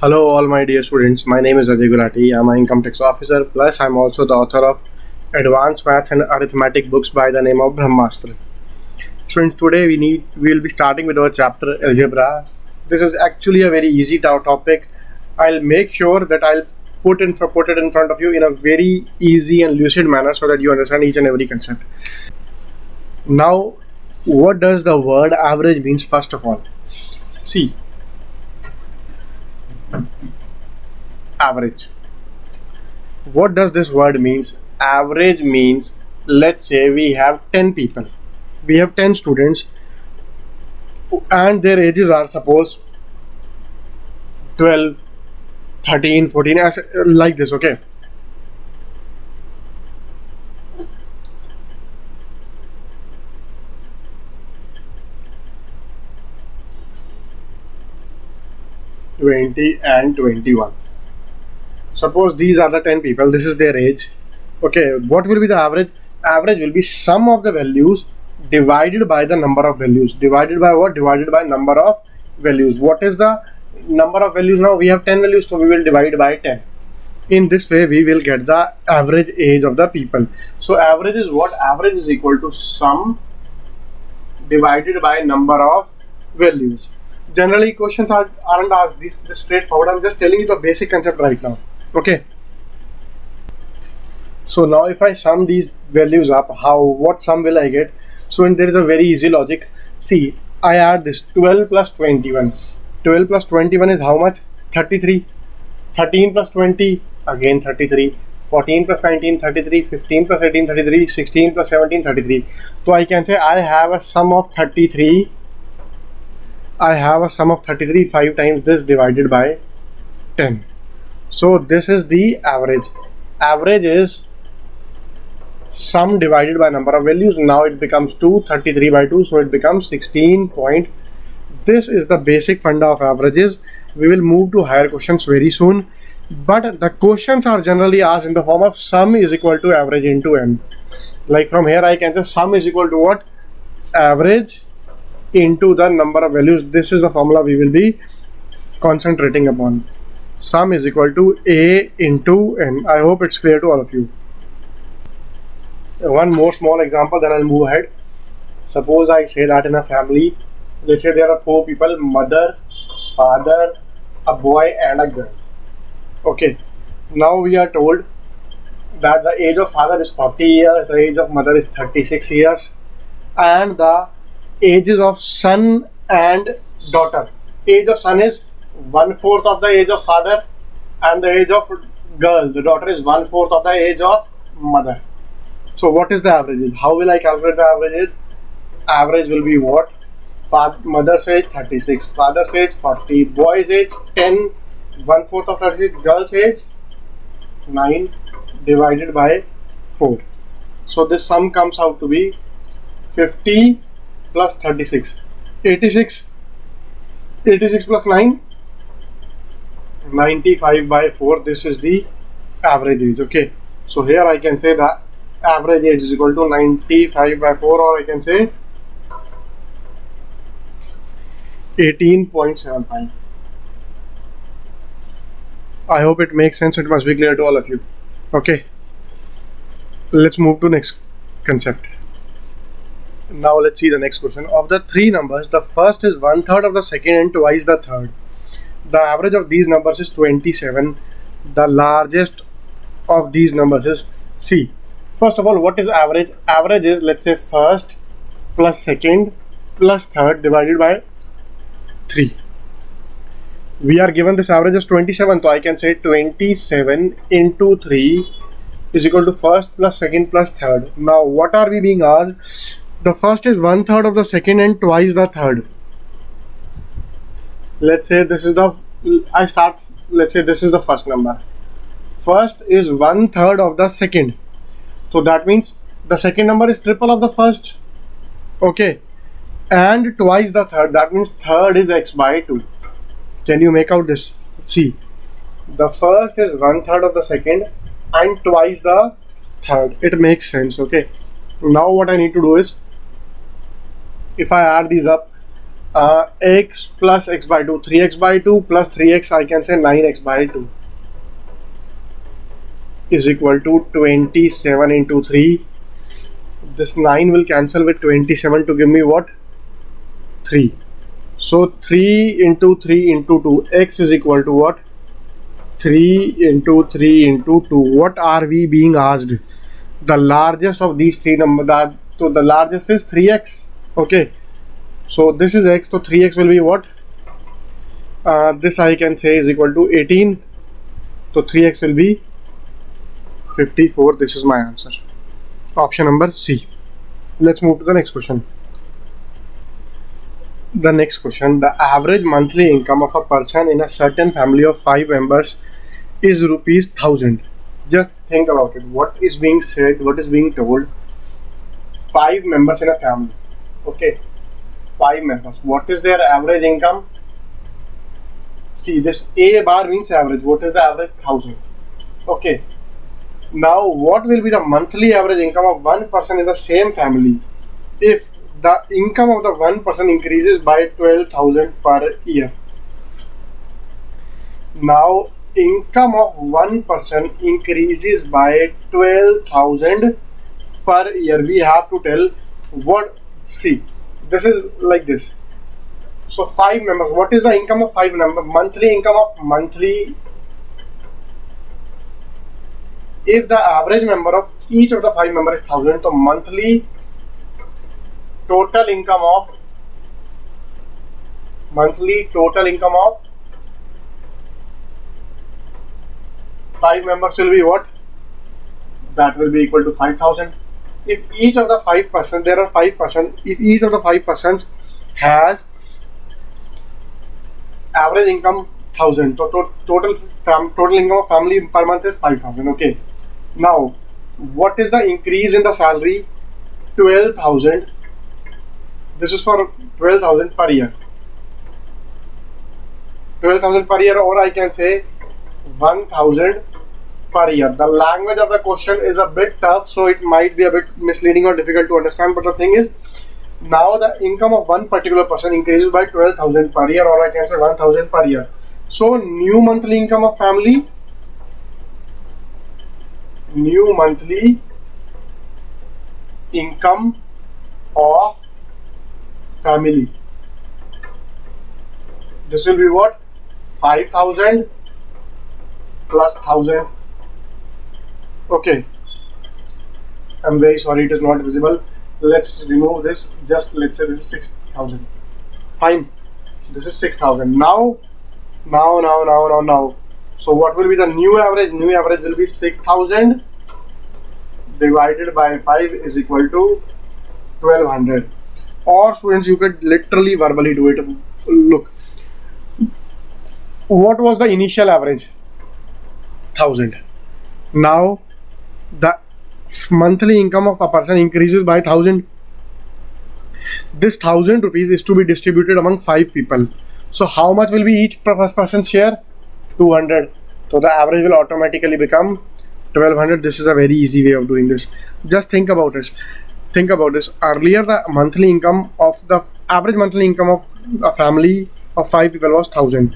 Hello, all my dear students. My name is Ajay Gulati. I'm an income tax officer. Plus, I'm also the author of advanced maths and arithmetic books by the name of Brahmastra. Students, today we'll be starting with our chapter algebra. This is actually a very easy topic. I'll make sure that I'll put it in front of you in a very easy and lucid manner so that you understand each and every concept. Now, what does the word average means? First of all, see. Average. What does this word means? Average means, let's say we have 10 people, we have 10 students, and their ages are suppose 12, 13, 14, like this. Okay, and 21. Suppose these are the 10 people, this is their age. Okay, what will be the average? Average will be sum of the values divided by the number of values. Divided by what? Divided by number of values. What is the number of values now? We have 10 values, so we will divide by 10. In this way, we will get the average age of the people. So average is what? Average is equal to sum divided by number of values. Generally, questions aren't asked this straightforward. I'm just telling you the basic concept right now. Okay. So now if I sum these values up, what sum will I get? So there is a very easy logic. See, I add this 12 plus 21. 12 plus 21 is how much? 33. 13 plus 20, again 33. 14 plus 19, 33. 15 plus 18, 33. 16 plus 17, 33. So I can say I have a sum of 33. I have a sum of 33 5 times this divided by 10. So this is the average. Average is sum divided by number of values. Now it becomes 2, 33 by 2, so it becomes 16 point. This is the basic funda of averages. We will move to higher questions very soon, but the questions are generally asked in the form of sum is equal to average into n. Like from here I can say sum is equal to what? Average into the number of values. This is the formula we will be concentrating upon. Sum is equal to a into n. I hope it's clear to all of you. One more small example, then I'll move ahead. Suppose I say that in a family, let's say there are 4 people: mother, father, a boy and a girl. Okay, now we are told that the age of father is 40 years, the age of mother is 36 years, and the ages of son and daughter. Age of son is 1/4 of the age of father, and the age of girl, the daughter, is 1/4 of the age of mother. So what is the average? How will I calculate the average? Average will be what? Mother's age 36, father's age 40, boy's age 10, 1/4 of 36, girl's age 9 divided by 4. So this sum comes out to be 50 plus 36, 86. 86 plus 9, 95 by 4. This is the average age. Okay, so here I can say that average age is equal to 95 by 4, or I can say 18.75. I hope it makes sense. It must be clear to all of you. Okay, let's move to next concept. Now let's see the next question. Of the 3 numbers, the first is 1/3 of the second and twice the third. The average of these numbers is 27. The largest of these numbers is C. First of all, what is average? Average is, let's say, first plus second plus third divided by 3. We are given this average as 27, so I can say 27 into 3 is equal to first plus second plus third. Now what are we being asked? The first is 1/3 of the second and twice the third. Let's say this is let's say this is the first number. First is 1/3 of the second. So that means the second number is triple of the first. Okay. And twice the third. That means third is x by 2. Can you make out this? See. The first is 1/3 of the second and twice the third. It makes sense. Okay. Now what I need to do is, if I add these up, x plus x by 2, 3x by 2 plus 3x, I can say 9x by 2 is equal to 27 into 3. This 9 will cancel with 27 to give me what? 3. So 3 into 3 into 2, x is equal to what? 3 into 3 into 2. What are we being asked? The largest of these three numbers, so the largest is 3x. Okay, so this is x, so 3x will be what? This I can say is equal to 18. So 3x will be 54. This is my answer. Option number C. Let's move to the next question. The next question, the average monthly income of a person in a certain family of 5 members is rupees 1000. Just think about it. What is being said, what is being told? 5 members in a family. Okay, 5 members. What is their average income? See, this A bar means average. What is the average? 1000. Okay. Now, what will be the monthly average income of one person in the same family if the income of the one person increases by 12,000 per year? Now, income of one person increases by 12,000 per year. We have to tell what. See, this is like this. So 5 members. What is the income of 5 members? Monthly income of monthly. If the average member of each of the 5 members is 1000, so monthly total income of 5 members will be what? That will be equal to 5000. If each of the 5%, there are 5%, if each of the 5% has average income 1000, so total income of family per month is 5000. Okay. Now, what is the increase in the salary? 12,000. This is for 12,000 per year. 12,000 per year, or I can say 1,000 per year. The language of the question is a bit tough, so it might be a bit misleading or difficult to understand. But the thing is, now the income of one particular person increases by 12,000 per year, or I can say 1,000 per year. So new monthly income of family, this will be what? 5,000 plus 1,000. Okay, I'm very sorry it is not visible. Let's remove this. Just let's say this is 6,000. Fine, this is 6,000. Now. So what will be the new average? New average will be 6,000 divided by 5 is equal to 1200. Or students, you could literally verbally do it. Look, what was the initial average? 1000. Now the monthly income of a person increases by 1000. This 1000 rupees is to be distributed among 5 people. So how much will be each person's share? 200. So the average will automatically become 1200. This is a very easy way of doing this. Just think about this. Earlier, the monthly income of the average monthly income of a family of 5 people was 1000.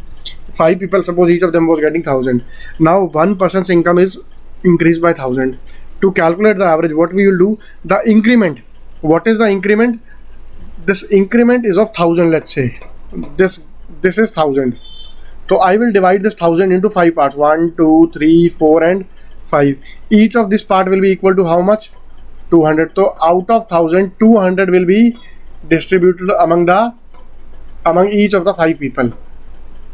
5 people, suppose each of them was getting 1000. Now one person's income is increased by 1000. To calculate the average, what we will do? The increment. What is the increment? This increment is of 1000. Let's say this is 1000. So I will divide this 1000 into 5 parts. 1, 2, 3, 4 and 5. Each of this part will be equal to how much? 200. So out of 1000, 200 will be distributed among each of the 5 people.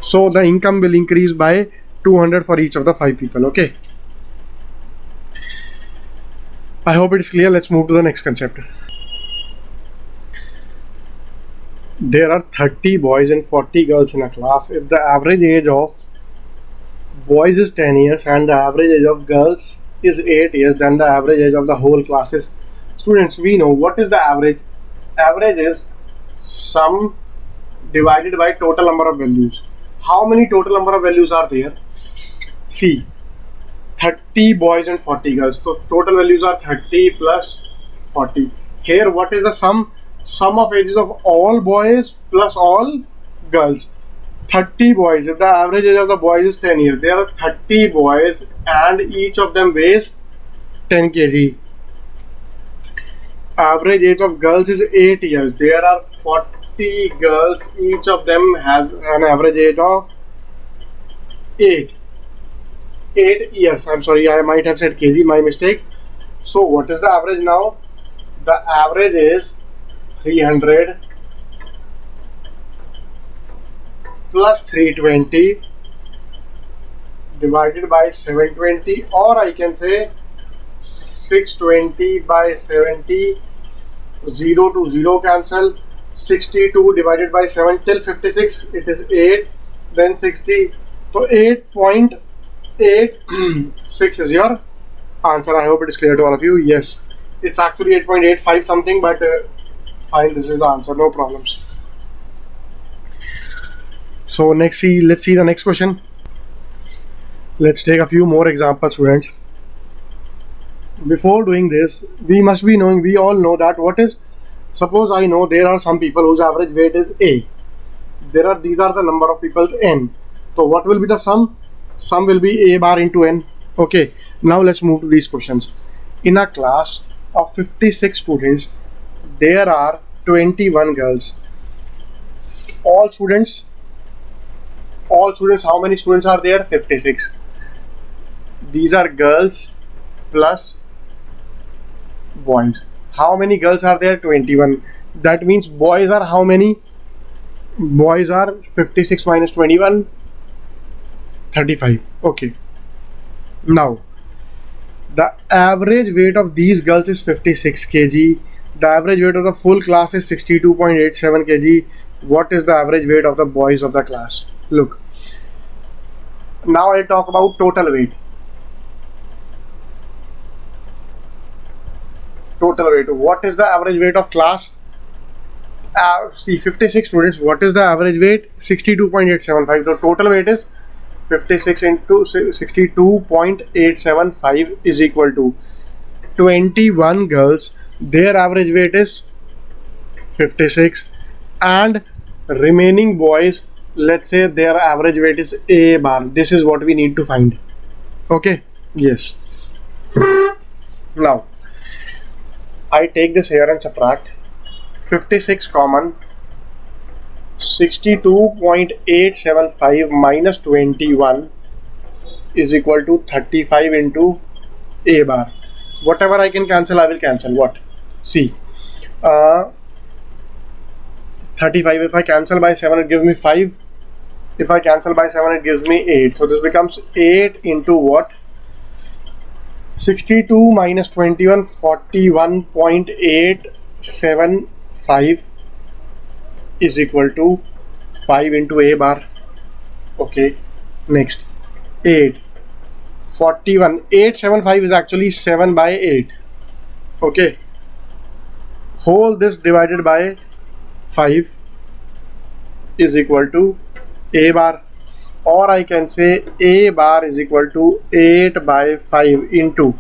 So the income will increase by 200 for each of the 5 people. Okay, I hope it is clear. Let's move to the next concept. There are 30 boys and 40 girls in a class. If the average age of boys is 10 years and the average age of girls is 8 years, then the average age of the whole class is. Students, we know what is the average. Average is sum divided by total number of values. How many total number of values are there? See, 30 boys and 40 girls. So total values are 30 plus 40. Here, what is the sum? sum of ages of all boys plus all girls. 30 boys. If the average age of the boys is 10 years, there are 30 boys and each of them weighs 10 kg. Average age of girls is 8 years. There are 40 girls, each of them has an average age of 8 years. I'm sorry, I might have said kg, my mistake. So what is the average now? The average is 300 plus 320 divided by 720, or I can say 620 by 70. 0 to 0 cancel. 62 divided by 7 till 56, it is 8, then 60. So 8.86 is your answer. I hope it is clear to all of you. Yes, it's actually 8.85 something, but fine, this is the answer, no problems. So let's see the next question. Let's take a few more examples, students. Before doing this, we all know that what is, suppose I know there are some people whose average weight is A. These are the number of people's N. So what will be the sum? Sum will be A bar into N. Okay, now let's move to these questions. In a class of 56 students, there are 21 girls. All students, how many students are there? 56. These are girls plus boys. How many girls are there? 21. That means boys are how many? Boys are 56 minus 21, 35. Okay. Now, the average weight of these girls is 56 kg. The average weight of the full class is 62.87 kg. What is the average weight of the boys of the class? Look. Now I'll talk about total weight. Total weight. What is the average weight of class? See, 56 students. What is the average weight? 62.875. The total weight is 56 into 62.875 is equal to 21 girls. Their average weight is 56, and remaining boys, let's say their average weight is A bar. This is what we need to find. Okay. Yes. Now I take this here and subtract 56 common. 62.875 minus 21 is equal to 35 into A bar. Whatever I can cancel, I will cancel. What? See, 35, if I cancel by 7, it gives me 5. If I cancel by 7, it gives me 8. So this becomes 8 into what? 62 minus 21, 41.875 is equal to 5 into A bar. Okay, next 8. 41, 875 is actually 7 by 8. Okay, whole this divided by 5 is equal to A bar, or I can say A bar is equal to 8 by 5 into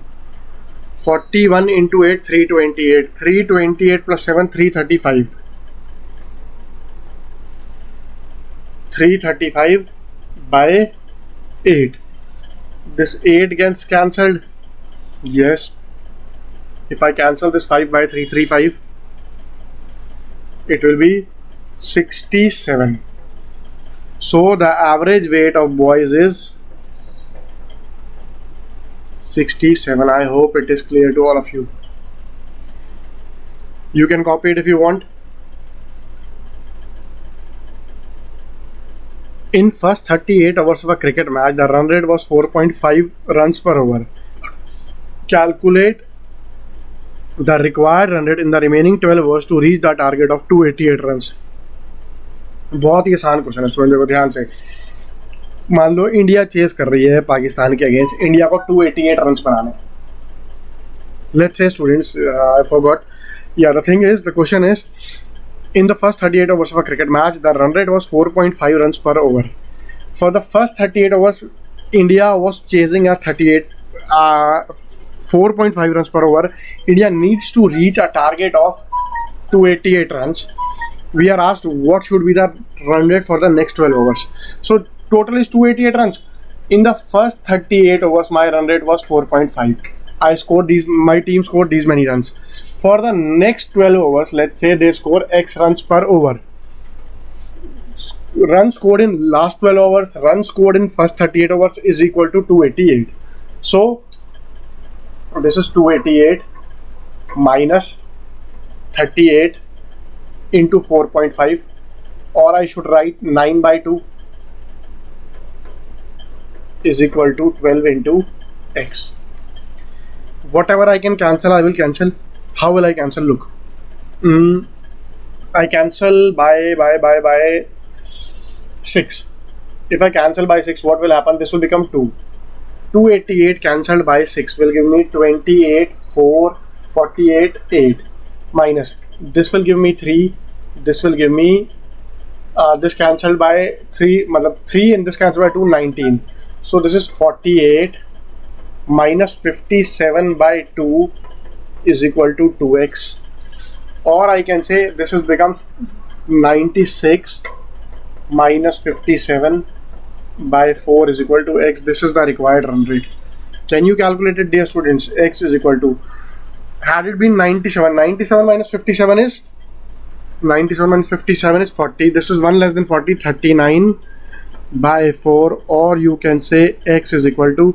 41 into 8, 328. 328 plus 7, 335. 335 by 8. This 8 gets cancelled. Yes. If I cancel this 5 by 335, it will be 67. So the average weight of boys is 67. I hope it is clear to all of you. You can copy it if you want. In first 38 hours of a cricket match, the run rate was 4.5 runs per over. Calculate the required run rate in the remaining 12 overs to reach the target of 288 runs. बहुत ही आसान question है student, देखो ध्यान से. मान लो India chess कर रही है पाकिस्तान के अगेंस्ट. इंडिया को 288 रन्स बनाने. Let's say students, I forgot. Yeah the thing is, the question is, in the first 38 overs of a cricket match, the run rate was 4.5 runs per over. For the first 38 overs, India was chasing a 4.5 runs per over. India needs to reach a target of 288 runs. We are asked what should be the run rate for the next 12 overs. So total is 288 runs. In the first 38 overs, my run rate was 4.5. I scored these. My team scored these many runs. For the next 12 overs, let's say they score X runs per over. Runs scored in last 12 overs, runs scored in first 38 overs is equal to 288. So this is 288 minus 38 into 4.5, or I should write 9 by 2 is equal to 12 into X. Whatever I can cancel, I will cancel. How will I cancel? Look, I cancel by 6. If I cancel by 6, what will happen? This will become 2. 288 cancelled by 6 will give me 28, 4, 48, 8. Minus, this will give me 3. This will give me, this cancelled by 3, 3 and this cancelled by 2, 19. So this is 48 minus 57 by 2 is equal to 2x. Or I can say this has become 96 minus 57 by 4 is equal to x. This is the required run rate. Can you calculate it, dear students? X is equal to, had it been 97, 97 minus 57 is 97 minus 57 is 40. This is 1 less than 40, 39 by 4, or you can say x is equal to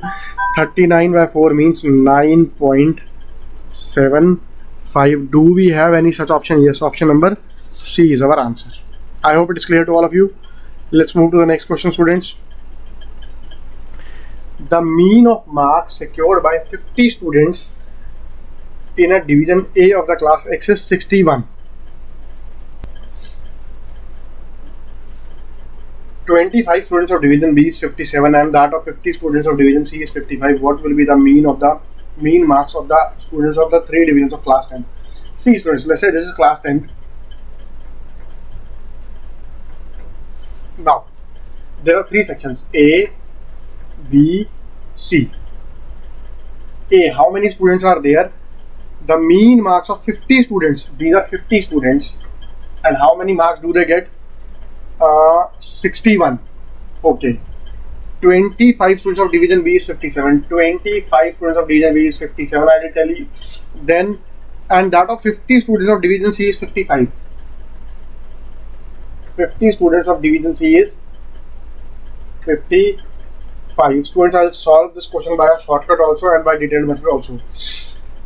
39 by 4 means 9.75. Do we have any such option? Yes, option number C is our answer. I hope it is clear to all of you. Let's move to the next question, students. The mean of marks secured by 50 students in a division A of the class X is 61. 25 students of division B is 57 and that of 50 students of division C is 55. What will be the mean marks of the students of the 3 divisions of class 10? See students, let's say this is class 10. Now, there are 3 sections, A, B, C. A, how many students are there? The mean marks of 50 students, these are 50 students, and how many marks do they get? 61. Okay. 25 students of division B is 57. 25 students of division B is 57. I will tell you. Then, and that of 50 students of division C is 55. 50 students of division C is 55. Students, I'll solve this question by a shortcut also and by detailed method also.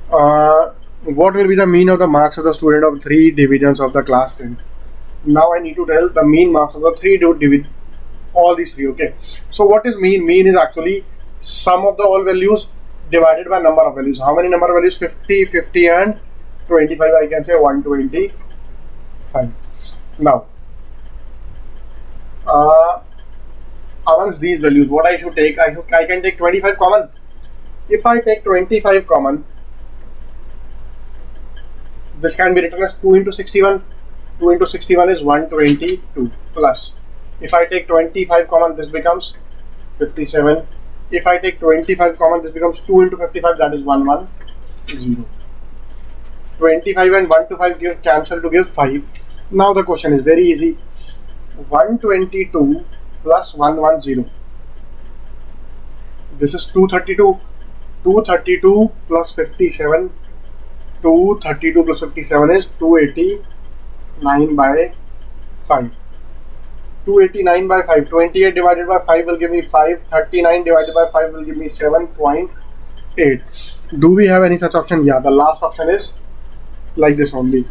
What will be the mean of the marks of the student of 3 divisions of the class 10? Now I need to tell the mean marks of the 3 divisions, all these 3. Okay. So what is mean? Mean is actually sum of the all values divided by number of values. How many number of values? 50, 50 and 25. I can say 125. Now, amongst these values, what I should take? I can take 25 common. If I take 25 common, this can be written as 2 into 61. 2 into 61 is 122 plus. If I take 25 common, this becomes 57. If I take 25 common, this becomes 2 into 55, that is 110. 25 and 125 give cancel to give 5. Now the question is very easy. 122 plus 110. This is 232. 232 plus 57. 232 plus 57 is 289 by 5. 289 by 5. 28 divided by 5 will give me 5. 39 divided by 5 will give me 7.8. Do we have any such option? Yeah, the last option is like this only.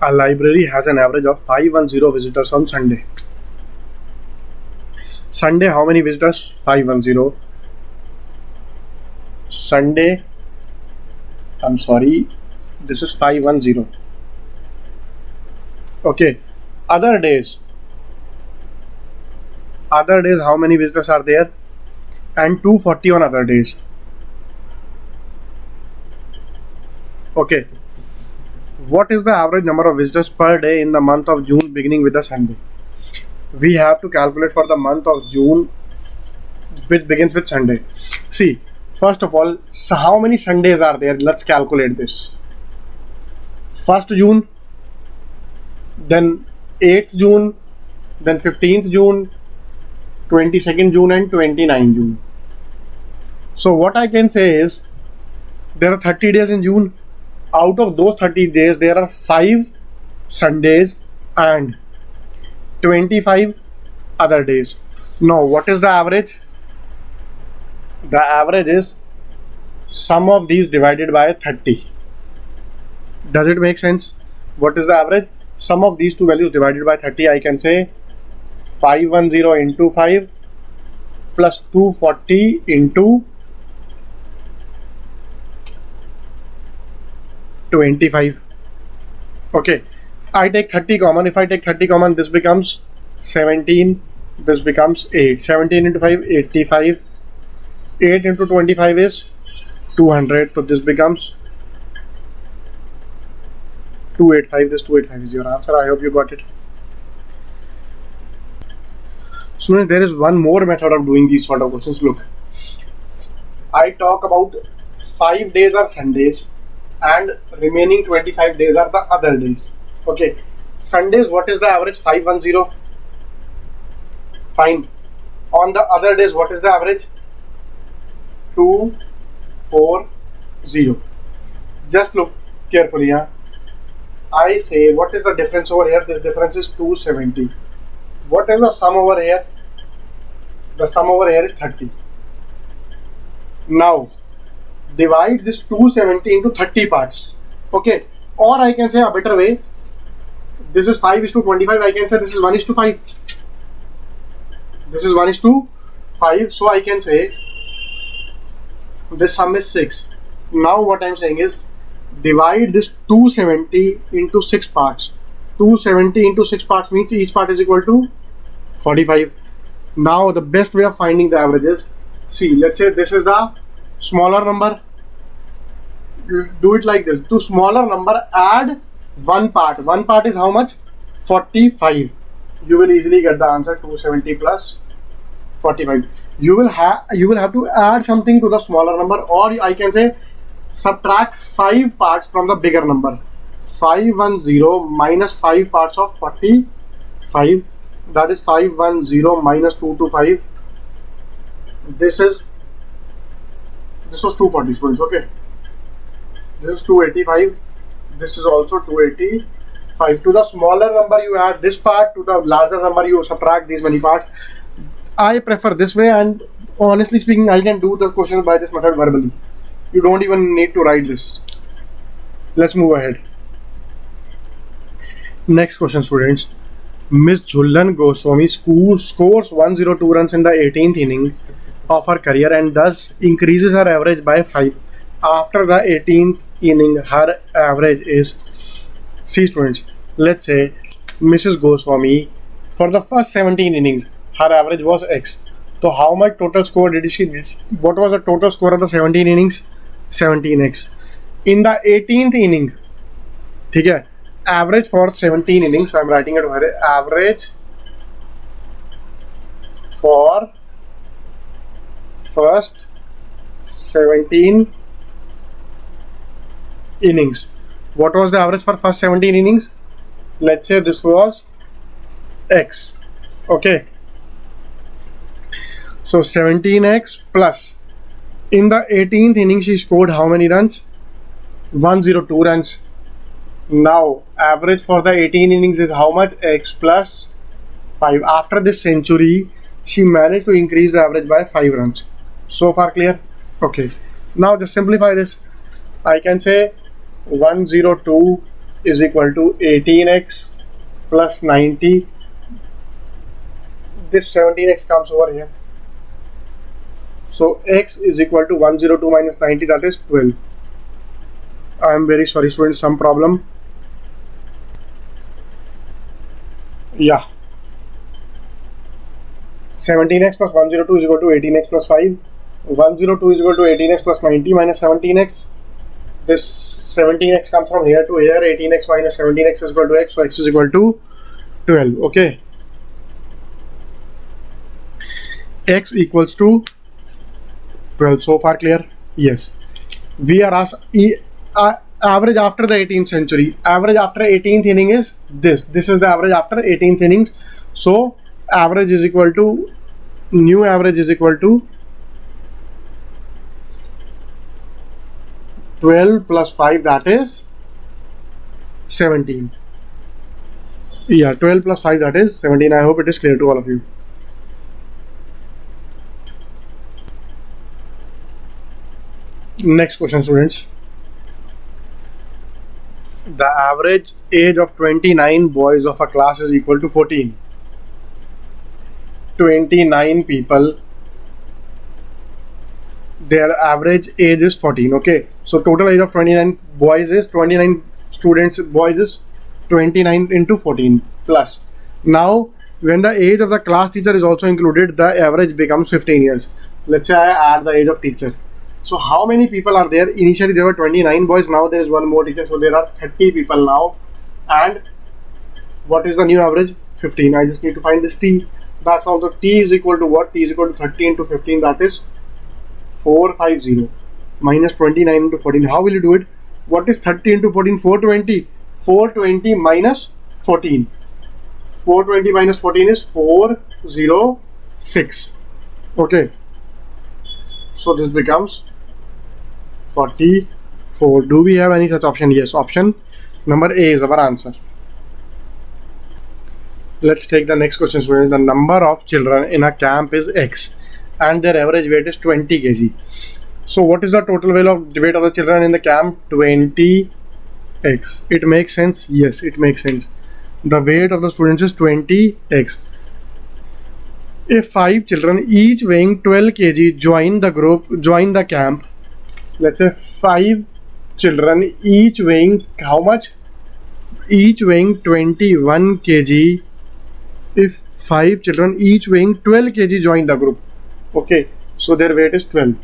A library has an average of 510 visitors on Sunday. Sunday, how many visitors? 510. Sunday, I'm sorry, this is 510. Okay. Other days, how many visitors are there? And 240 on other days. Okay. What is the average number of visitors per day in the month of June beginning with a Sunday? We have to calculate for the month of June which begins with Sunday. See, first of all, so how many Sundays are there? Let's calculate this. 1st June, then 8th June, then 15th June, 22nd June and 29th June. So what I can say is there are 30 days in June. Out of those 30 days, there are 5 Sundays and 25 other days. Now, what is the average? The average is sum of these divided by 30. Does it make sense? What is the average? Sum of these two values divided by 30. I can say 510 into 5 plus 240 into 25. Okay, I take 30 common. If I take 30 common, this becomes 17, this becomes 8. 17 into 5, 85. 8 into 25 is 200. So this becomes 285. This 285 is your answer. I hope you got it. Students, there is one more method of doing these sort of questions. Look, I talk about 5 days are Sundays and remaining 25 days are the other days. Okay, Sundays, what is the average? 510. Fine. On the other days, what is the average? 240. Just look carefully. Huh? I say, what is the difference over here? This difference is 270. What is the sum over here? The sum over here is 30. Now, divide this 270 into 30 parts. Okay, or I can say a better way. This is 5:25. I can say this is 1:5. This is 1:5. So I can say this sum is 6. Now what I am saying is divide this 270 into 6 parts. 270 into 6 parts means each part is equal to 45. Now the best way of finding the average is, see, let's say this is the smaller number. Do it like this. To smaller number add one part. One part is how much? 45. You will easily get the answer, 270 plus 45. You will have to add something to the smaller number, or I can say subtract 5 parts from the bigger number. 510 minus 5 parts of 45. That is 510 minus 225. This was 240 students. Okay, this is 285. This is also 285. To the smaller number you add this part, to the larger number you subtract these many parts. I prefer this way, and honestly speaking, I can do the questions by this method verbally. You don't even need to write this. Let's move ahead. Next question, students. Miss Jhulan Goswami scores 102 runs in the 18th inning of her career and thus increases her average by 5. After the 18th inning, her average is, see students, let's say Mrs. Goswami, for the first 17 innings, her average was X. So how much total score did she get? What was the total score of the 17 innings? 17x. In the 18th inning, okay, average for 17 innings, I am writing it over here, average for first 17 innings. What was the average for first 17 innings? Let's say this was X. Okay, so 17x plus, in the 18th inning she scored how many runs? 102 runs. Now average for the 18 innings is how much? X plus 5. After this century, she managed to increase the average by 5 runs. So far clear? Okay, now just simplify this. I can say 102 is equal to 18x plus 90. This 17x comes over here. So x is equal to 102 minus 90, that is 12. I am very sorry students, some problem. Yeah, 17x plus 102 is equal to 18x plus 5. 102 is equal to 18x plus 90 minus 17x. This 17x comes from here to here. 18x minus 17x is equal to x, so x is equal to 12. Okay, x equals to 12. So far clear? Yes. We are asked, average after the 18th century. Average after 18th inning is this. This is the average after 18th innings. So average is equal to, new average is equal to 12 plus 5, that is 17. Yeah, 12 plus 5, that is 17. I hope it is clear to all of you. Next question, students. The average age of 29 boys of a class is equal to 14. 29 people, their average age is 14. Okay, so total age of 29 boys is 29 students, boys is 29 into 14 plus. Now when the age of the class teacher is also included, the average becomes 15 years. Let's say I add the age of teacher. So how many people are there? Initially there were 29 boys, now there is one more teacher, so there are 30 people now. And what is the new average? 15. I just need to find this t. That's all. So t is equal to what? T is equal to 30 into 15, that is 450 minus 29 into 14. How will you do it? What is 30 into 14? 420. 420 minus 14. 420 minus 14 is 406. Okay. So this becomes 44. Do we have any such option? Yes, option number A is our answer. Let's take the next question, students. The number of children in a camp is X and their average weight is 20 kg. So what is the total weight of the children in the camp? 20 x. It makes sense? Yes, it makes sense. The weight of the students is 20x. If 5 children each weighing 12 kg join the camp, let's say 5 children each weighing how much? Each weighing 21 kg. If 5 children each weighing 12 kg join the group, okay, so their weight is 12.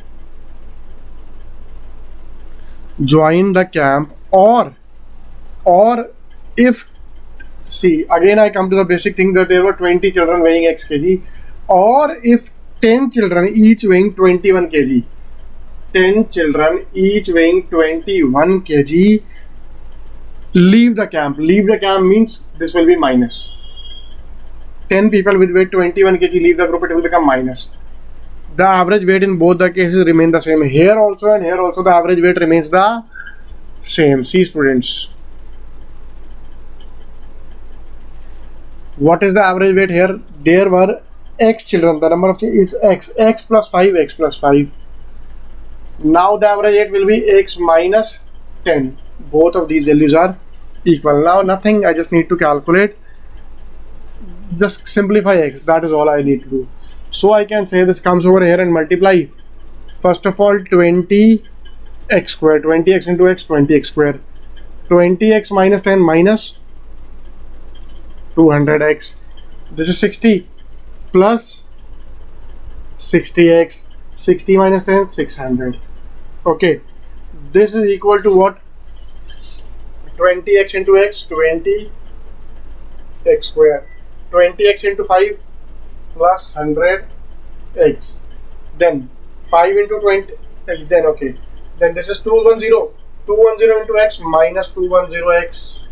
Join the camp, or if, see, again I come to the basic thing that there were 20 children weighing x kg, or if 10 children each weighing 21 kg, 10 children each weighing 21 kg leave the camp. Leave the camp means this will be minus. 10 people with weight 21 kg leave the group, it will become minus. The average weight in both the cases remain the same. Here also and here also the average weight remains the same. See, students, what is the average weight here? There were x children, the number of is x plus 5, x plus 5. Now the average weight will be x minus 10. Both of these values are equal. Now nothing, I just need to calculate, just simplify x, that is all I need to do. So I can say this comes over here and multiply. First of all, 20x square, 20x into x, 20x square. 20x minus 10 minus 200x. This is 60 plus 60x. 60 minus 10, 600. Okay, this is equal to what? 20x into x, 20x square. 20x into 5 plus 100x. Then 5 into 20, then okay. Then this is 210. 210 into x minus 210x.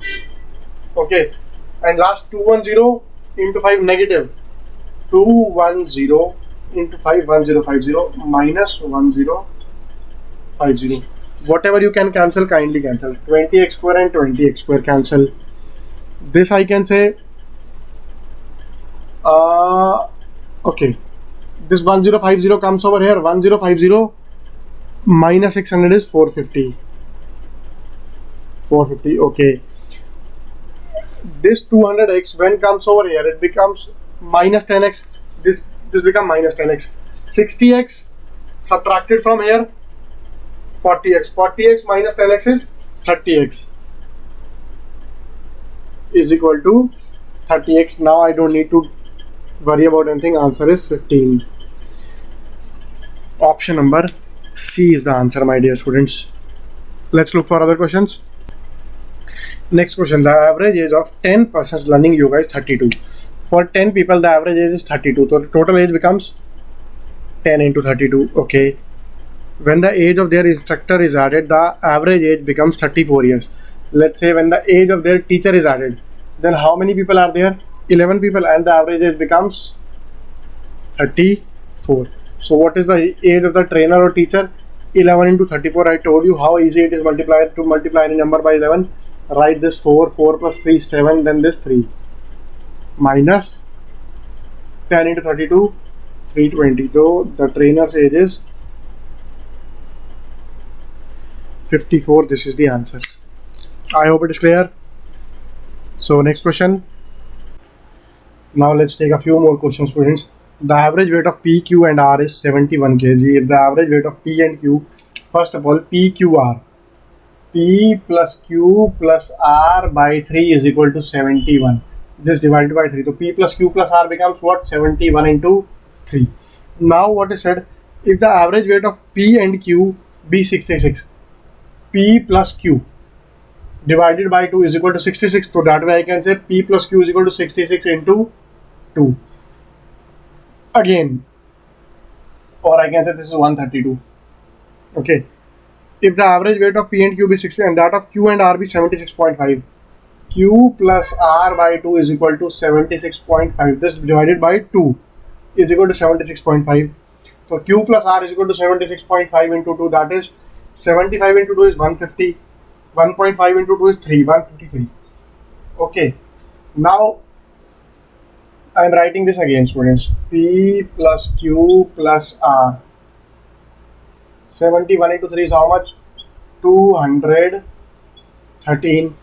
Okay. And last 210 into 5 negative. 210 into 5, 1050 minus 1050. Whatever you can cancel, kindly cancel. 20x square and 20x square cancel. This I can say, okay, this 1050 comes over here. 1050 minus 600 is 450. 450, okay. This 200x when comes over here, it becomes minus 10x. This becomes minus 10x. 60x subtracted from here, 40x. 40x minus 10x is 30x is equal to 30x. Now I don't need to worry about anything. Answer is 15. Option number C is the answer, my dear students. Let's look for other questions. Next question. The average age of 10 persons learning yoga is 32. For 10 people, the average age is 32. So the total age becomes 10 into 32. Okay. when the age of their instructor is added, the average age becomes 34 years. Let's say when the age of their teacher is added, then how many people are there? 11 people, and the average age becomes 34. So what is the age of the trainer or teacher? 11 into 34. I told you how easy it is to multiply any number by 11. Write this 4 plus 3 7, then this 3 minus 10 into 32 320. So the trainer's age is 54. This is the answer. I hope it is clear. So next question. Now let's take a few more questions, students. The average weight of P, Q and R is 71 kg. If the average weight of P and Q, first of all, PQR, P plus Q plus R by 3 is equal to 71. This divided by 3. So P plus Q plus R becomes what? 71 into 3. Now what is said? If the average weight of P and Q be 66, P plus Q divided by 2 is equal to 66. So that way I can say P plus Q is equal to 66 into 2. Again, or I can say this is 132. Okay. If the average weight of P and Q be 60 and that of Q and R be 76.5, Q plus R by 2 is equal to 76.5. This divided by 2 is equal to 76.5. So Q plus R is equal to 76.5 into 2. That is 75 into 2 is 150. 1.5 into 2 is 3. 153. Okay. Now I am writing this again, students. P plus Q plus R. 71 into 3 is how much? 213.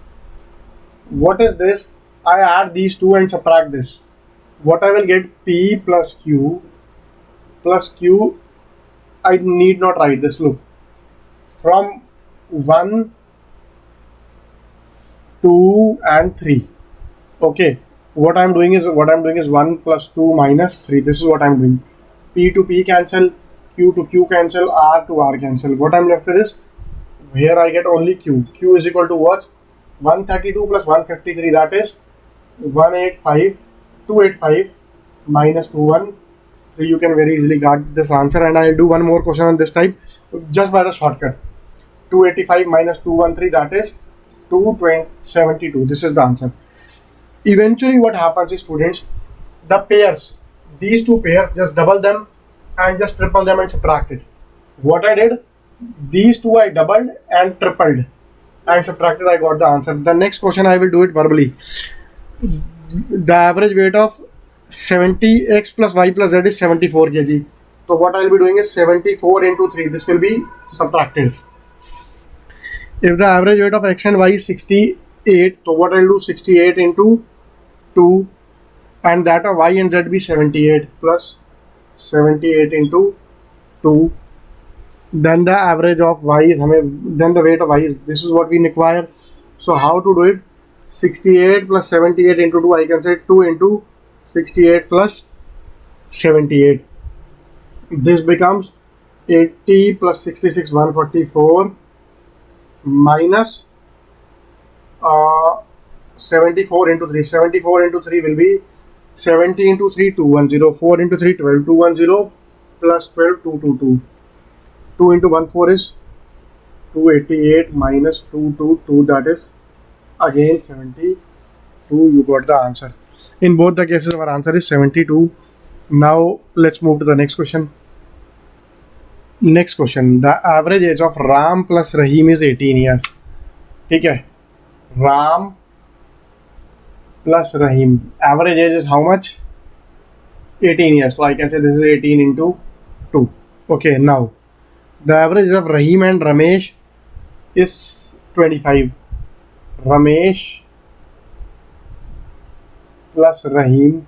What is this? I add these two and subtract this. What I will get? P plus Q plus Q. I need not write this. Look. From 1, 2 and 3. Okay. What I am doing is 1 plus 2 minus 3. This is what I am doing. P to P cancel, Q to Q cancel, R to R cancel. What I am left with is, here I get only Q. Q is equal to what? 132 plus 153, that is 285 minus 213. You can very easily get this answer, and I will do one more question on this type just by the shortcut. 285 minus 213, that is 272. This is the answer. Eventually what happens is, students, the pairs, these two pairs, just double them and just triple them and subtract it. What I did, these two I doubled and tripled and subtracted, I got the answer. The next question I will do it verbally. The average weight of 70x plus y plus z is 74 kg. So what I will be doing is 74 into 3. This will be subtracted. If the average weight of x and y is 68, so what I will do, 68 into 2, and that of y and z be 78 plus 78 into 2. Then the average of y is, then the weight of y is, this is what we require. So how to do it? 68 plus 78 into 2, I can say 2 into 68 plus 78. This becomes 80 plus 66, 144 minus 74 into 3. 74 into 3 will be 70 into 3, 210. 4 into 3, 12. 210 plus 12, 222. 2 into 1, 4 is 288 minus 222. That is again 72. You got the answer. In both the cases, our answer is 72. Now let's move to the next question. Next question. The average age of Ram plus Rahim is 18 years. Okay. Ram plus Rahim. Average age is how much? 18 years. So I can say this is 18 into 2. Okay. Now the average age of Rahim and Ramesh is 25. Ramesh plus Rahim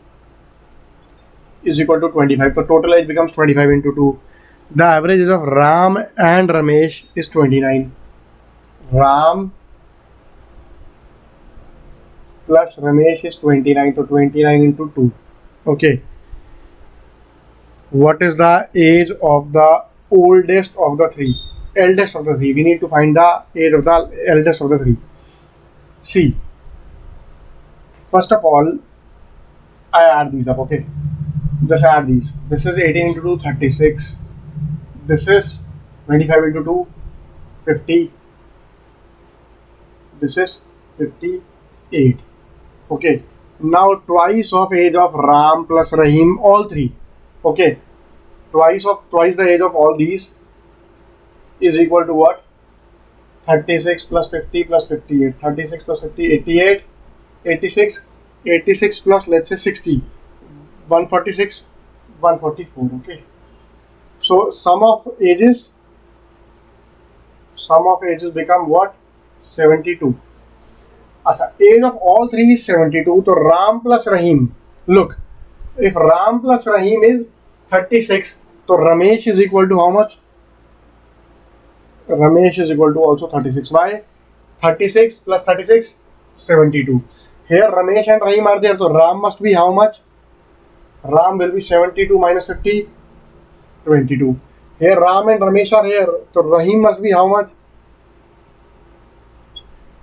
is equal to 25. So total age becomes 25 into 2. The average age of Ram and Ramesh is 29. Ram plus Ramesh is 29. So 29 into 2. Okay. What is the age of the oldest of the three? Eldest of the three. We need to find the age of the eldest of the three. See. First of all, I add these up. Okay. Just add these. This is 18 into 2, 36. This is 25 into 2, 50. This is 58. Okay. Now twice of age of Ram plus Rahim, all three. Okay. Twice the age of all these is equal to what? 36 plus 50 plus 58. 36 plus 50, 88. 86. 86 plus, let's say, 60. 146. 144. Okay. So sum of ages become what? 72. Age of all three is 72. So Ram plus Rahim. Look, if Ram plus Rahim is 36, so Ramesh is equal to how much? Ramesh is equal to also 36. Why? 36 plus 36, 72. Here Ramesh and Rahim are there, so Ram must be how much? Ram will be 72 minus 50, 22. Here Ram and Ramesh are here, so Rahim must be how much?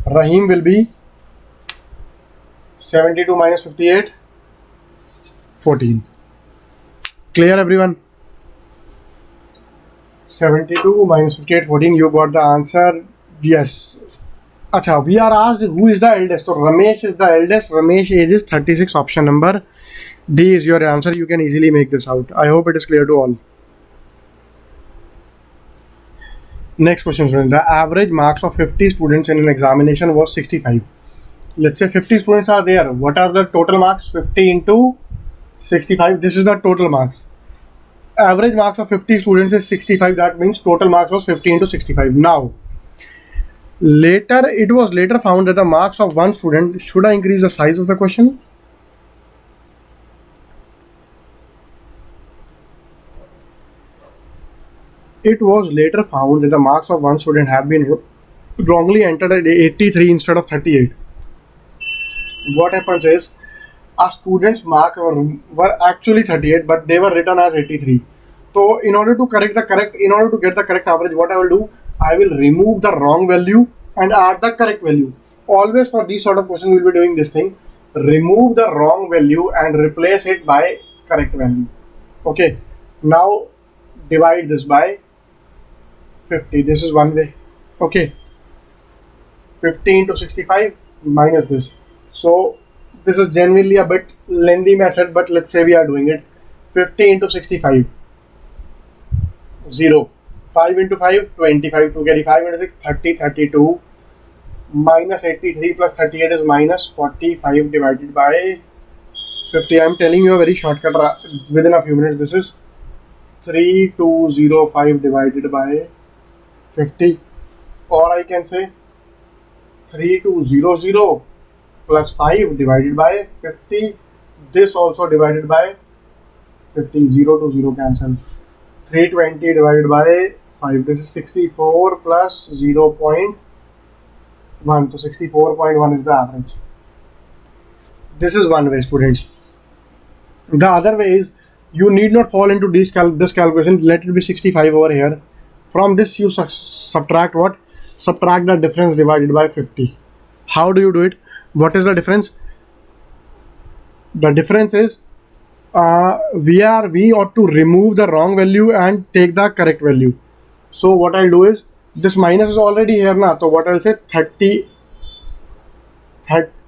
Rahim will be 72 minus 58, 14. Clear, everyone? 72 minus 58, 14. You got the answer. Yes. Acha, we are asked who is the eldest. So Ramesh is the eldest. Ramesh age is 36. Option number D is your answer. You can easily make this out. I hope it is clear to all. Next question, students. The average marks of 50 students in an examination was 65. Let's say 50 students are there. What are the total marks? 50 into 65. This is the total marks. Average marks of 50 students is 65. That means total marks was 50 into 65. Now, it was later found that the marks of one student, should I increase the size of the question? It was later found that the marks of one student have been wrongly entered at 83 instead of 38. What happens is, a student's mark were actually 38, but they were written as 83. So in order to get the correct average, what I will do, I will remove the wrong value and add the correct value. Always for these sort of questions, we will be doing this thing. Remove the wrong value and replace it by correct value. Okay. Now divide this by 50. This is one way. Okay. 50 into 65 minus this. So this is genuinely a bit lengthy method, but let's say we are doing it. 50 into 65. 0. 5 into 5, 25. To carry 5 into 6, 30, 32. Minus 83 plus 38 is minus 45 divided by 50. I am telling you a very shortcut within a few minutes. This is 3205 divided by 50. Or I can say 3200 plus 5 divided by 50. This also divided by 50. 0 to 0 cancel. 320 divided by 5. This is 64 plus 0.1. So 64.1 is the average. This is one way, students. The other way is, you need not fall into this calculation. Let it be 65 over here. From this you subtract what? Subtract the difference divided by 50. How do you do it? What is the difference? The difference is we ought to remove the wrong value and take the correct value. So what I'll do is, this minus is already here now. So what I'll say,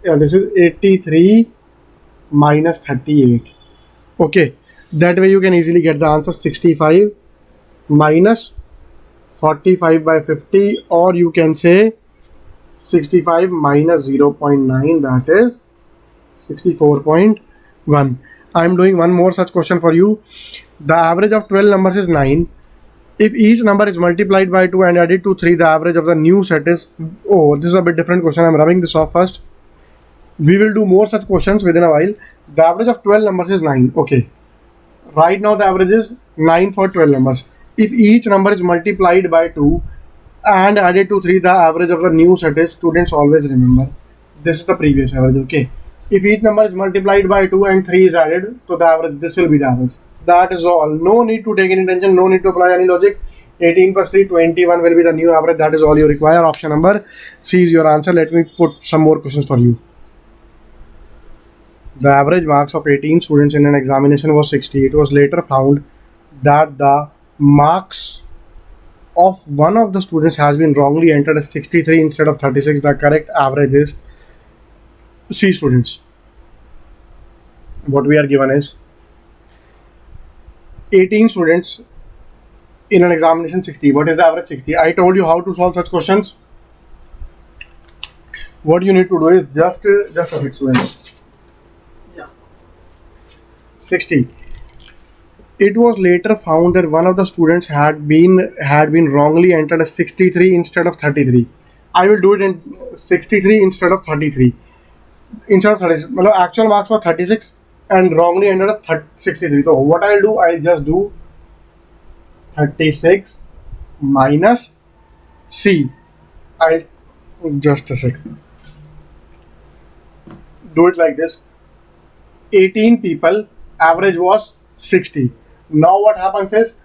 this is 83 minus 38. Okay, that way you can easily get the answer. 65 minus 45 by 50, or you can say 65 minus 0.9, that is 64.1. I am doing one more such question for you. The average of 12 numbers is 9. If each number is multiplied by 2 and added to 3, the average of the new set is... Oh, this is a bit different question. I am rubbing this off first. We will do more such questions within a while. The average of 12 numbers is 9. Okay. Right now the average is 9 for 12 numbers. If each number is multiplied by 2 and added to 3, the average of the new set is... Students always remember, this is the previous average. Okay. If each number is multiplied by 2 and 3 is added to the average, this will be the average. That is all. No need to take any attention. No need to apply any logic. 18 plus 3, 21 will be the new average. That is all you require. Option number C is your answer. Let me put some more questions for you. The average marks of 18 students in an examination was 60. It was later found that the marks of one of the students has been wrongly entered as 63 instead of 36, the correct average is C students. What we are given is 18 students in an examination 60. What is the average? 60. I told you how to solve such questions. What you need to do is just a sec, students. 60. It was later found that one of the students had been wrongly entered as 63 instead of 33. I will do it in 63 instead of 33. Instead of 36, actual marks were 36 and wrongly entered as 63. So what I'll do, I'll just do 36 minus C. I'll just a second. Do it like this. 18 people, average was 60. Now what happens is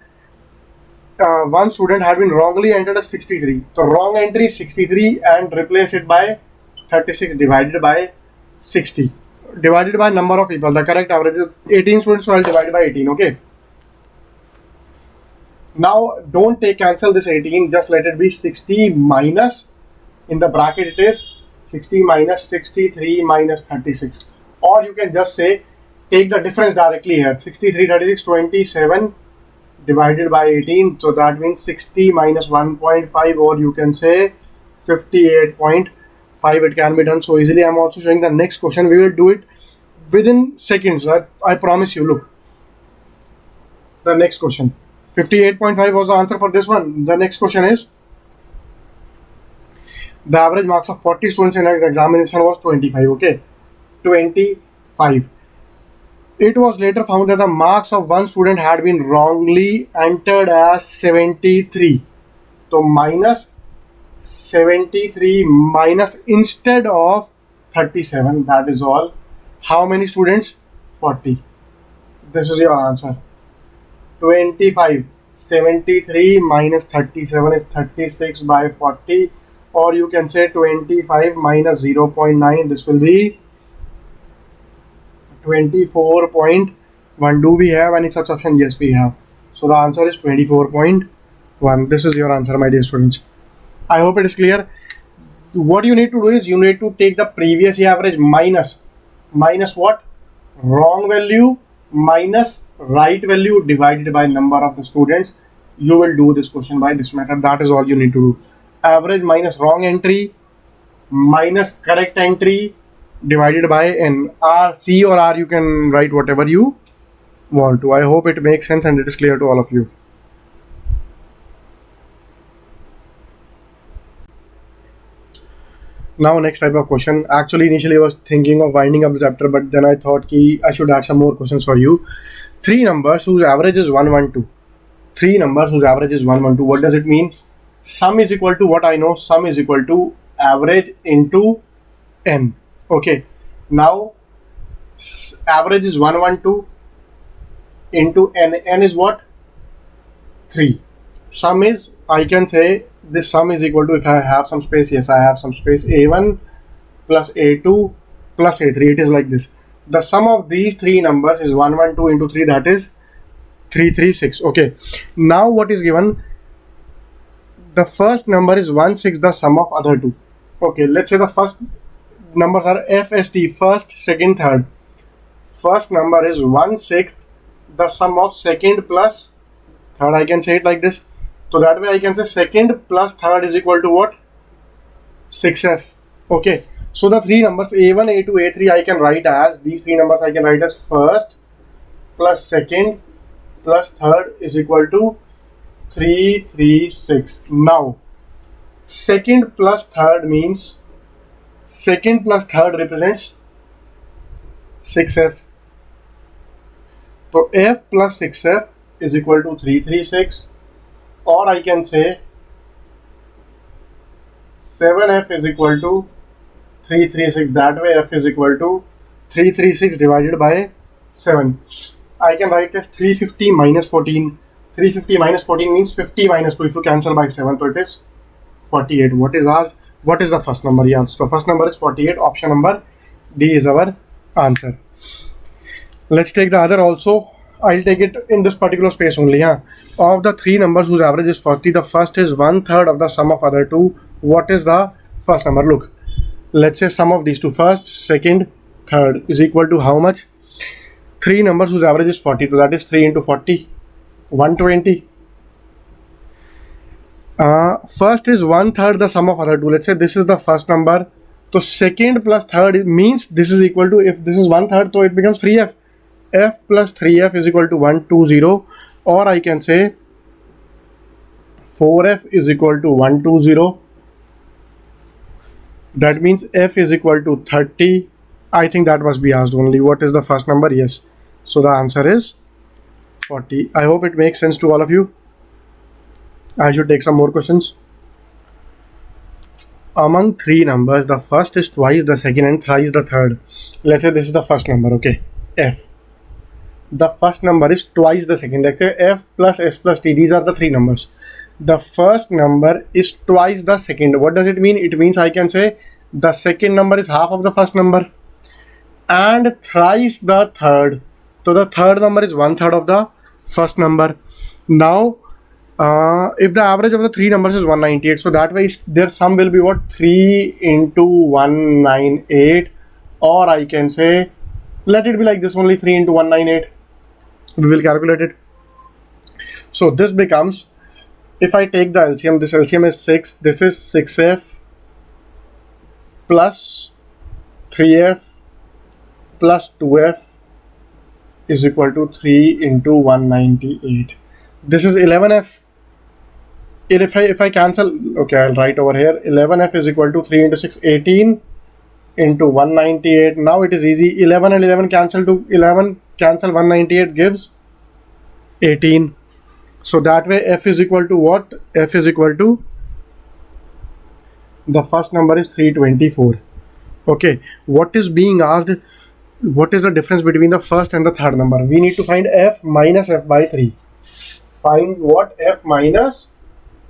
one student had been wrongly entered as 63. So wrong entry is 63 and replace it by 36 divided by 60 divided by number of people. The correct average is 18 students, so I'll divide by 18. Okay. Now don't cancel this 18, just let it be 60 minus, in the bracket it is 60 minus 63 minus 36, or you can just say take the difference directly here. 63, 36, 27 divided by 18, so that means 60 minus 1.5, or you can say 58.5. It can be done so easily. I'm also showing the next question. We will do it within seconds. I promise you. Look, the next question. 58.5 was the answer for this one. The next question is, the average marks of 40 students in an examination was 25. Okay, 25. It was later found that the marks of one student had been wrongly entered as 73. So minus 73 minus instead of 37. That is all. How many students? 40. This is your answer. 25. 73 minus 37 is 36 by 40, or you can say 25 minus 0.9. This will be 24.1. Do we have any such option? Yes, we have. So the answer is 24.1. This is your answer, my dear students. I hope it is clear. What you need to do is you need to take the previous average minus what? Wrong value minus right value divided by number of the students. You will do this question by this method. That is all you need to do. Average minus wrong entry minus correct entry divided by n. R, C or R, you can write whatever you want to. I hope it makes sense and it is clear to all of you. Now next type of question. Actually initially I was thinking of winding up the chapter, but then I thought I should add some more questions for you. Three numbers whose average is 112. Three numbers whose average is 112. What does it mean? Sum is equal to what I know. Sum is equal to average into n. Okay. Now average is 112 into n. N is what? 3. Sum is, I can say this sum is equal to, if I have some space, yes I have some space, a1 plus a2 plus a3. It is like this. The sum of these three numbers is 112 into 3, that is 336. Okay. Now what is given? The first number is 1/6 the sum of other two. Okay, let's say the first numbers are FST, first, second, third. First number is 1/6 the sum of second plus third. I can say it like this. So that way I can say second plus third is equal to what? 6f. Okay. So the three numbers a1, a2, a3 I can write as, these three numbers I can write as first plus second plus third is equal to 336. Now second plus third means second plus third represents 6f. So f plus 6f is equal to 336, or I can say 7f is equal to 336. That way f is equal to 336 divided by 7. I can write as 350 minus 14. 350 minus 14 means 50 minus 2. If you cancel by 7, so it is 48. What is asked? What is the first number? Yeah, so the first number is 48. Option number D is our answer. Let's take the other also. I'll take it in this particular space only. Of the three numbers whose average is 40, the first is 1/3 of the sum of other two. What is the first number? Look, let's say sum of these two, first, second, third, is equal to how much? Three numbers whose average is 40, so that is 3 into 40, 120. First is 1/3 the sum of other two. Let's say this is the first number. So second plus third means this is equal to, if this is 1/3, so it becomes 3f. F plus 3f is equal to 120, or I can say 4f is equal to 120. That means f is equal to 30. I think that must be asked only. What is the first number? Yes. So the answer is 40. I hope it makes sense to all of you. I should take some more questions. Among three numbers, the first is twice the second and thrice the third. Let's say this is the first number, okay? F. The first number is twice the second. Let's say f plus s plus t. These are the three numbers. The first number is twice the second. What does it mean? It means I can say the second number is half of the first number, and thrice the third. So the third number is 1/3 of the first number. Now, if the average of the three numbers is 198, so that way their sum will be what? 3 into 198, or I can say, let it be like this only, 3 into 198. We will calculate it. So this becomes, if I take the LCM, this LCM is 6, this is 6f plus 3f plus 2f is equal to 3 into 198. This is 11f. If I cancel, okay, I'll write over here, 11f is equal to 3 into 6, 18 into 198. Now it is easy. 11 and 11 cancel to 11, cancel 198 gives 18. So that way f is equal to what? F is equal to, the first number is 324. Okay, what is being asked? What is the difference between the first and the third number? We need to find f minus f by 3. Find what? F minus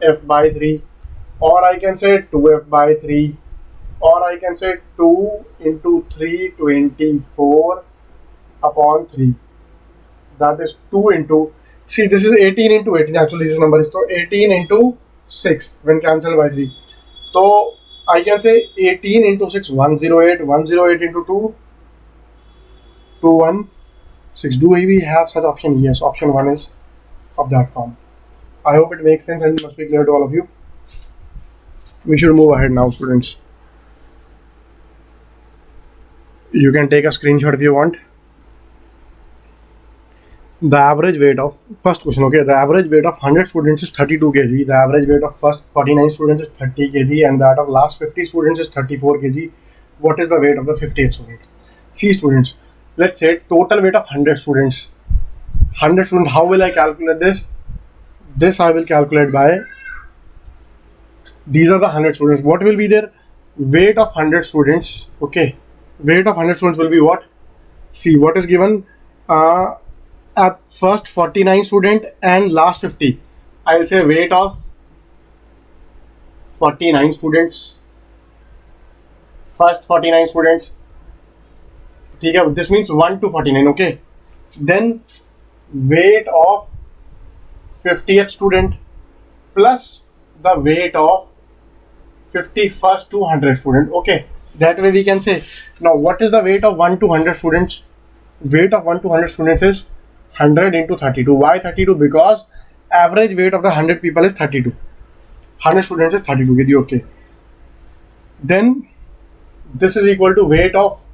f by 3, or I can say 2f by 3, or I can say 2 into 324 upon 3. That is 2 into, see, this is 18 into 18. Actually this number is, so 18 into 6 when cancelled by 3. So I can say 18 into 6, 108, 108 into 2, 216. Do we have such option? Yes, option 1 is of that form. I hope it makes sense and it must be clear to all of you. We should move ahead now, students. You can take a screenshot if you want. The average weight of, first question, okay, the average weight of 100 students is 32 kg. The average weight of first 49 students is 30 kg, and that of last 50 students is 34 kg. What is the weight of the 58th student? See, students, let's say total weight of 100 students. 100 students, how will I calculate this? This I will calculate by, these are the 100 students. What will be their weight of 100 students? Okay, weight of 100 students will be what? See, what is given at first 49 student and last 50. I'll say weight of 49 students, first 49 students. Okay, this means 1 to 49. Okay, then weight of 50th student plus the weight of 51st to 100 student. Okay, that way we can say, now what is the weight of 1 to 100 students? Weight of 1 to 100 students is 100 into 32. Why 32? Because average weight of the 100 people is 32. 100 students is 32 kg. Okay, then this is equal to weight of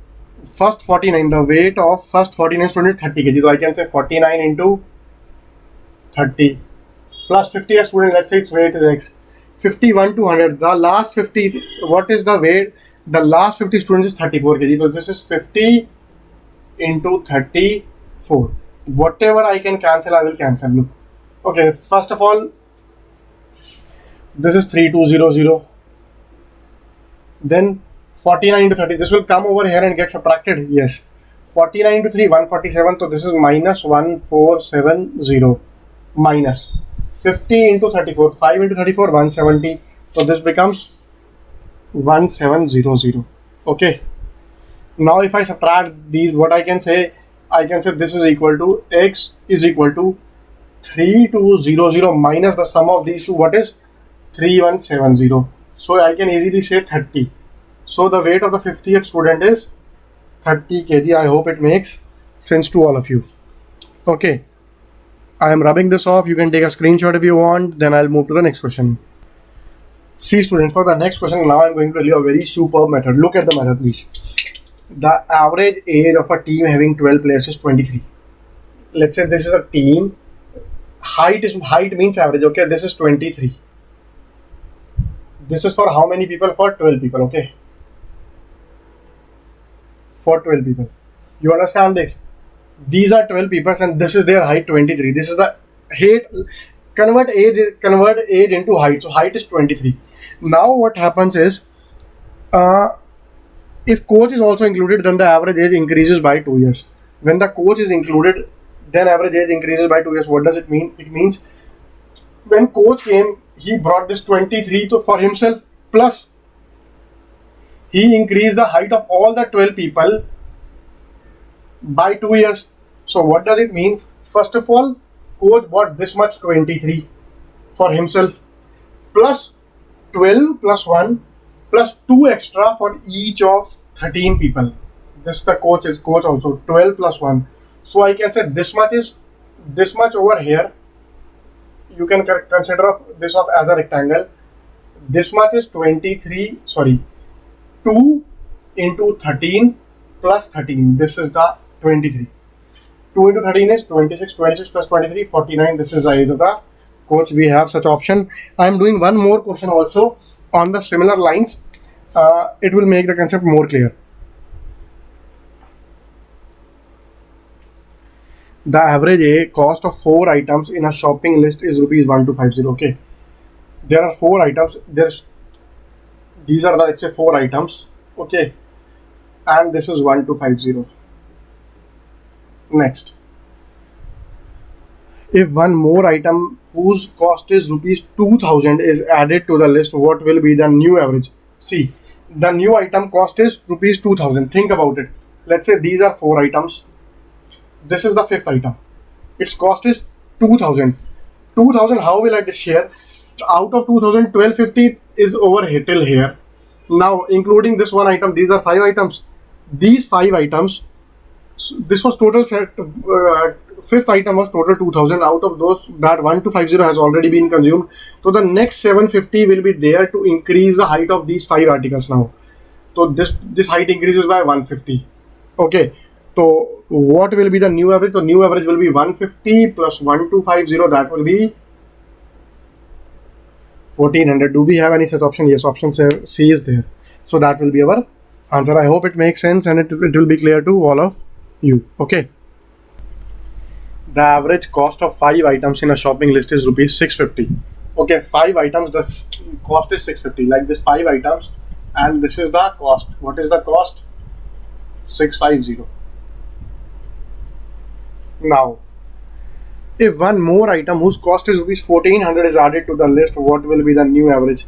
first 49. The weight of first 49 students is 30 kg. So I can say 49 into 30 plus 50 a student. Let's say its weight is x. 51 to 100. The last 50. What is the weight? The last 50 students is 34 kg. So this is 50 into 34. Whatever I can cancel, I will cancel. Look. Okay. First of all, this is 3200. Then 49 into 30. This will come over here and get subtracted. Yes. 49 into 3, 147. So this is minus 1470. Minus 50 into 34. 5 into 34, 170. So this becomes 1700. Okay. Now if I subtract these, what I can say, I can say this is equal to x is equal to 3200 minus the sum of these two. What is 3170? So I can easily say 30. So the weight of the 50th student is 30 kg. I hope it makes sense to all of you. Okay, I am rubbing this off. You can take a screenshot if you want. Then I'll move to the next question. See students, for the next question, now I'm going to tell you a very superb method. Look at the method please. The average age of a team having 12 players is 23. Let's say this is a team. Height means average. Okay, this is 23. This is for how many people? For 12 people. Okay, for 12 people. You understand this? These are 12 people and this is their height 23. This is the height. Convert age into height. So height is 23. Now what happens is, if coach is also included, then the average age increases by 2 years. When the coach is included, then average age increases by 2 years. What does it mean? It means when coach came, he brought this 23 for himself, plus he increased the height of all the 12 people by 2 years. So what does it mean? First of all, coach bought this much 23 for himself, plus 12 plus 1 plus 2 extra for each of 13 people. This the coach also 12 plus 1. So I can say this much is this much over here. You can consider this as a rectangle. This much is 23, sorry, 2 into 13 plus 13. This is the 23. 2 into 13 is 26. 26 plus 23, 49. This is the age of the coach. We have such option. I am doing one more question also on the similar lines. It will make the concept more clear. The average cost of 4 items in a shopping list is rupees 1250. Okay, there are 4 items. These are the, let's say, 4 items. Okay, and this is 1250. Next, if one more item whose cost is rupees 2000 is added to the list, what will be the new average? See, the new item cost is rupees 2000. Think about it. Let's say these are 4 items. This is the 5th item. Its cost is 2000. 2000, how will I share? Out of 2000, 1250 is over here till here. Now, including this one item, these are 5 items. These 5 items, this was total set. 5th item was total 2000. Out of those, that 1250 has already been consumed. So the next 750 will be there to increase the height of these 5 articles now. So this height increases by 150. Okay. So what will be the new average? The new average will be 150 plus 1250. That will be 1400. Do we have any such option? Yes, option C is there. So that will be our answer. I hope it makes sense and it will be clear to all of you. Okay. The average cost of 5 items in a shopping list is rupees 650. Okay, 5 items, the cost is 650. Like this 5 items, and this is the cost. What is the cost? 650. Now, if one more item whose cost is rupees 1400 is added to the list, what will be the new average?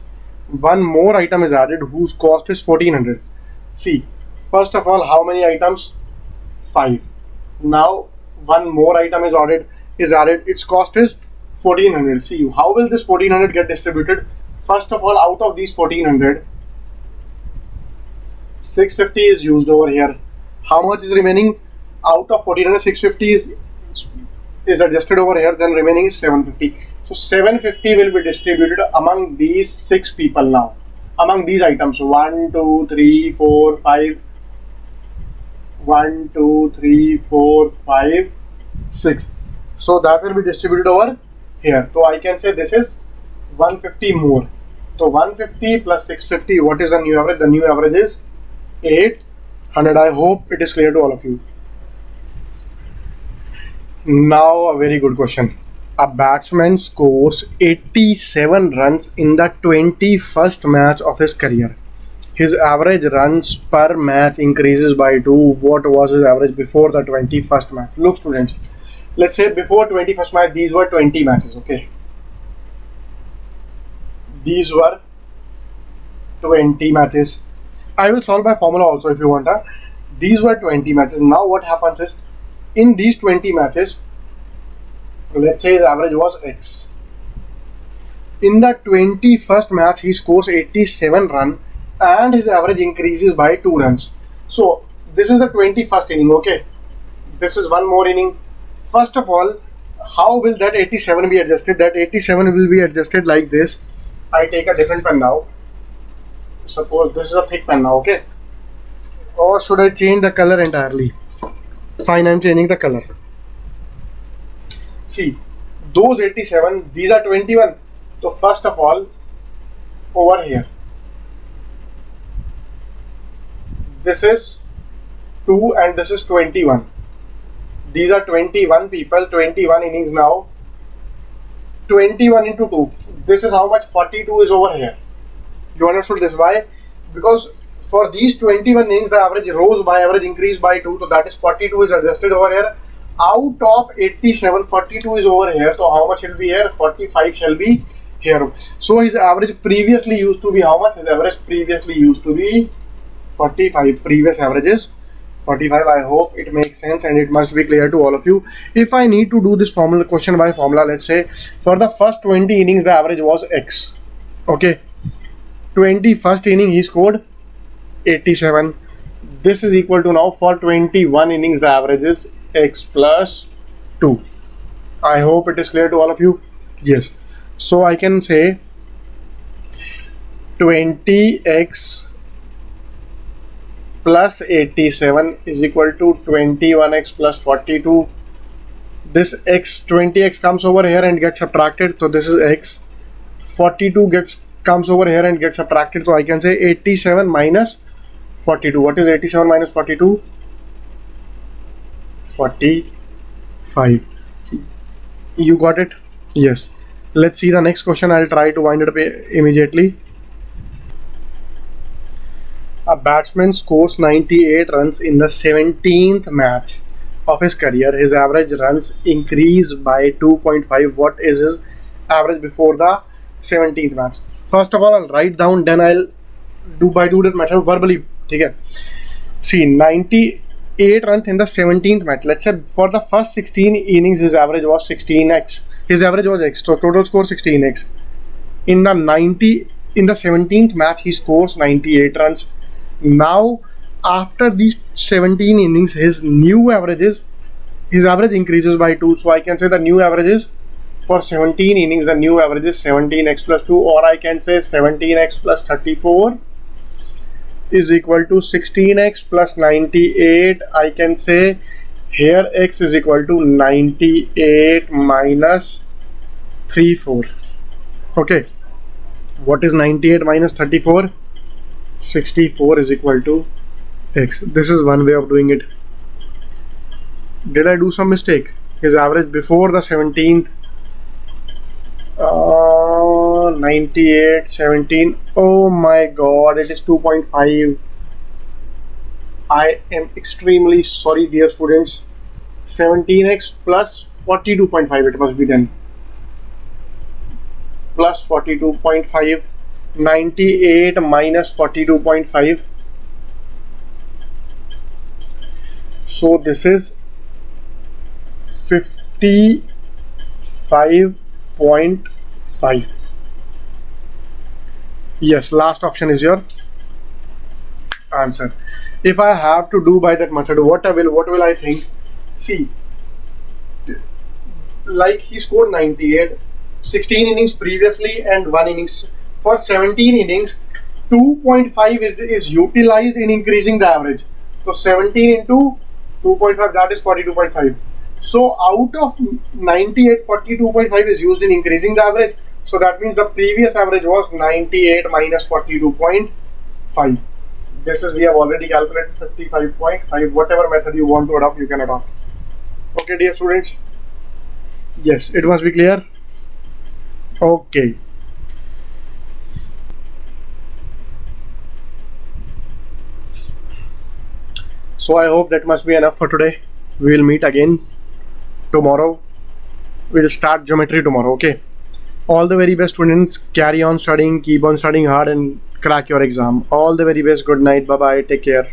One more item is added whose cost is 1400. See, first of all, how many items? 5. Now, one more item is added. Its cost is 1400. See, how will this 1400 get distributed? First of all, out of these 1400, 650 is used over here. How much is remaining? Out of 1400, 650 is adjusted over here, then remaining is 750. So 750 will be distributed among these 6 people now. Among these items, 1, 2, 3, 4, 5. 1, 2, 3, 4, 5, 6. So that will be distributed over here. So I can say this is 150 more. So 150 plus 650, what is the new average? The new average is 800. I hope it is clear to all of you. Now a very good question. A batsman scores 87 runs in the 21st match of his career. His average runs per match increases by 2. What was his average before the 21st match? Look students, let's say before 21st match, these were 20 matches, okay? These were 20 matches. I will solve by formula also if you want. These were 20 matches. Now what happens is, in these 20 matches, let's say his average was X. In the 21st match, he scores 87 runs and his average increases by 2 runs. So this is the 21st inning, okay? This is one more inning. First of all, how will that 87 be adjusted? That 87 will be adjusted like this. I take a different pen now. Suppose this is a thick pen now, okay? Or should I change the color entirely? Fine, I'm changing the color. See, those 87, these are 21. So first of all, over here, this is 2 and this is 21. These are 21 people, 21 innings now. 21 into 2. This is how much 42 is over here. You understood this? Why? Because for these 21 innings, the average rose by, average increased by 2. So that is 42 is adjusted over here. Out of 87, 42 is over here. So how much will be here? 45 shall be here. So his average previously used to be how much? His average previously used to be 45. Previous averages 45. I hope it makes sense and it must be clear to all of you. If I need to do this formula, question by formula, let's say for the first 20 innings the average was X. Okay, 21st inning he scored 87. This is equal to now for 21 innings the average is X plus 2. I hope it is clear to all of you. Yes. So I can say 20x plus 87 is equal to 21x plus 42. This x, 20x comes over here and gets subtracted, so this is x. 42 comes over here and gets subtracted, so I can say 87 minus 42. What is 87 minus 42? 45. You got it? Yes. Let's see the next question. I'll try to wind it up immediately. A batsman scores 98 runs in the 17th match of his career. His average runs increase by 2.5. What is his average before the 17th match? First of all, I'll write down, then I'll do that method verbally. Okay. See, 98 runs in the 17th match. Let's say for the first 16 innings, his average was 16x. His average was x, so total score 16x. In the 17th match, he scores 98 runs. Now, after these 17 innings, his average increases by 2. So I can say the new average is for 17 innings, the new average is 17x plus 2, or I can say 17x plus 34 is equal to 16x plus 98. I can say here x is equal to 98 minus 34. Okay, what is 98 minus 34? 64 is equal to x. This is one way of doing it. Did I do some mistake? His average before the 17th, 98, 17. Oh my god, it is 2.5. I am extremely sorry, dear students. 17x plus 42.5 it must be then. Plus 42.5. 98 minus 42.5. So this is 55.5. Yes, last option is your answer. If I have to do by that method, what will I think? See, like he scored 98, 16 innings previously and 1 innings. For 17 innings, 2.5 is utilized in increasing the average. So 17 into 2.5, that is 42.5. So out of 98, 42.5 is used in increasing the average. So that means the previous average was 98 minus 42.5. This is, we have already calculated 55.5. Whatever method you want to adopt, you can adopt. Okay, dear students. Yes, it must be clear. Okay. So I hope that must be enough for today. We will meet again tomorrow. We'll start geometry tomorrow. Okay. All the very best, students. Carry on studying, keep on studying hard and crack your exam. All the very best. Good night. Bye bye. Take care.